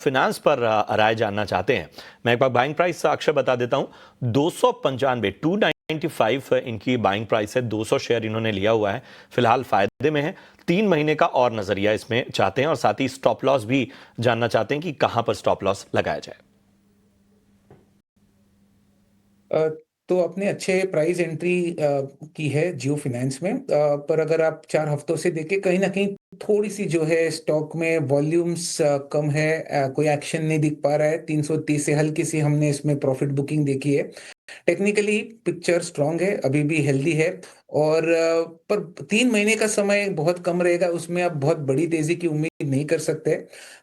Finance पर राय जानना चाहते हैं। मैं एक बार बाइंग प्राइस अक्षय बता देता हूं, 295 295 इनकी बाइंग प्राइस है। 200 शेयर इन्होंने लिया हुआ है, फिलहाल फायदे में है। 3 महीने का और नजरिया इसमें चाहते हैं और साथ ही स्टॉप लॉस भी जानना चाहते हैं कि कहां पर स्टॉप लॉस लगाया जाए। अ, तो आपने अच्छे प्राइस एंट्री की है जियो फाइनेंस में, पर अगर आप 4 हफ्तों से देखें, कहीं न कहीं थोड़ी-सी जो है स्टॉक में वॉल्यूम्स कम है, कोई एक्शन नहीं दिख पा रहा है। 330 से हल्की-सी हमने इसमें प्रॉफिट बुकिंग देखी है। टेक्निकली पिक्चर स्ट्रॉन्ग है, अभी भी हेल्दी है और पर 3 महीने का समय बहुत कम रहेगा, उसमें आप बहुत बड़ी तेज़ी की उम्मीद नहीं कर सकते।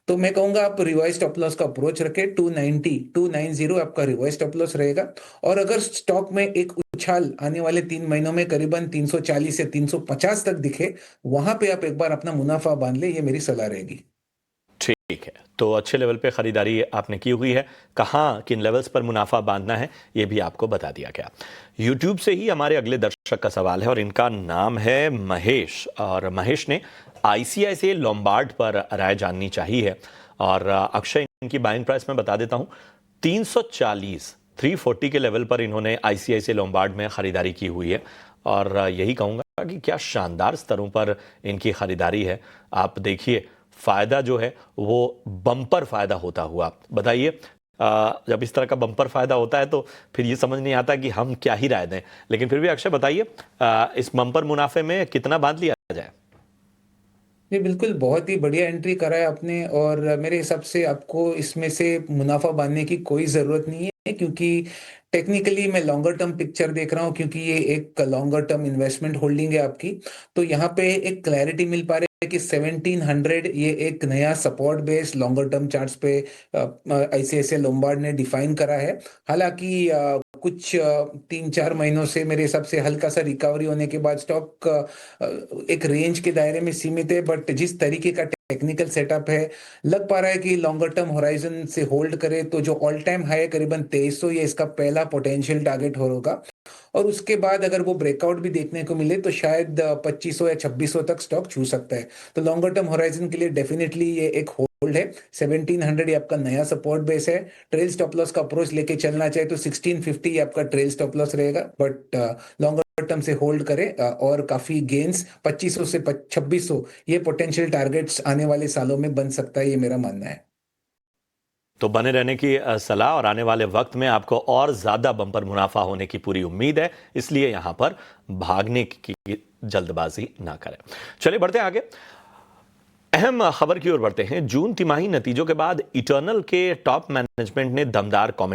तो मैं कहूँगा आप रिवाइज़ स्टॉप लॉस का अप्रोच रखें, 290 आपका रिवाइज़ स्टॉप लॉस रहेगा और अगर स्टॉक में एक उछाल आने वाले 3 महीनों में करीबन 340 से 350 तक दिखे, वहाँ पे आप एक बार अपना मुनाफ़ा बाँध लें, ये मेरी सलाह रहेगी। ठीक है, तो अच्छे लेवल पे खरीदारी आपने की हुई है। कहाँ किन लेवल्स पर मुनाफा बांधना है ये भी आपको बता दिया गया। यूट्यूब से ही हमारे अगले दर्शक का सवाल है और इनका नाम है महेश, और महेश ने आईसीआईसीआई लोम्बार्ड पर राय जाननी चाहिए। और अक्षय, इनकी बाइंग प्राइस मैं बता देता हूँ, 340 340 के लेवल पर इन्होंने आईसीआईसीआई लोम्बार्ड में खरीदारी की हुई है। और यही कहूँगा कि क्या शानदार स्तरों पर इनकी खरीदारी है। आप देखिए, फायदा जो है वो बम्पर फायदा होता हुआ, बताइए, जब इस तरह का बम्पर फायदा होता है तो फिर ये समझ नहीं आता कि हम क्या ही राय दें। लेकिन फिर भी अक्षय बताइए, इस बम्पर मुनाफे में कितना बांध लिया जाए। जी, बिल्कुल, बहुत ही बढ़िया एंट्री करा है आपने और मेरे हिसाब से आपको इसमें से मुनाफ़ा बाँधने की कोई ज़रूरत नहीं है, क्योंकि टेक्निकली मैं लॉन्गर टर्म पिक्चर देख रहा हूँ, क्योंकि ये एक लॉन्गर टर्म इन्वेस्टमेंट होल्डिंग है आपकी। तो यहाँ पे एक क्लैरिटी मिल पा रही है कि 1700 ये एक नया support base longer term charts पे आईसीआईसीआई लोम्बार्ड ने डिफाइन करा है। हालाँकि कुछ 3-4 महीनों से मेरे हिसाब से हल्का-सा रिकवरी होने के बाद स्टॉक एक रेंज के दायरे में सीमित है, बट जिस तरीके का टेक्निकल सेटअप है, लग पा रहा है कि लॉन्गर टर्म होराइज़न से होल्ड करे तो जो ऑल टाइम हाई है करीबन 2300, ये इसका पहला पोटेंशियल टारगेट होगा और उसके बाद अगर वो ब्रेकआउट भी देखने को मिले तो शायद 2500 या 2600 तक स्टॉक छू सकता है। तो लॉन्गर टर्म होराइज़न के लिए डेफिनिटली ये एक होल्ड है। 1700 ये आपका नया सपोर्ट बेस है। ट्रेल स्टॉप लॉस का अप्रोच लेके चलना चाहे तो 1650 ये आपका ट्रेल स्टॉप लॉस रहेगा, बट लॉन्गर टर्म से होल्ड करें और काफ़ी गेन्स 2500 से 2600 ये पोटेंशियल टारगेट्स आने वाले सालों में बन सकता है, ये मेरा मानना है। तो बने रहने की सलाह, और आने वाले वक्त में आपको और ज्यादा बम्पर मुनाफा होने की पूरी उम्मीद है, इसलिए यहां पर भागने की जल्दबाजी ना करें। चलिए बढ़ते हैं आगे, अहम खबर की ओर बढ़ते हैं। जून तिमाही नतीजों के बाद इटर्नल के टॉप मैनेजमेंट ने दमदार कमेंट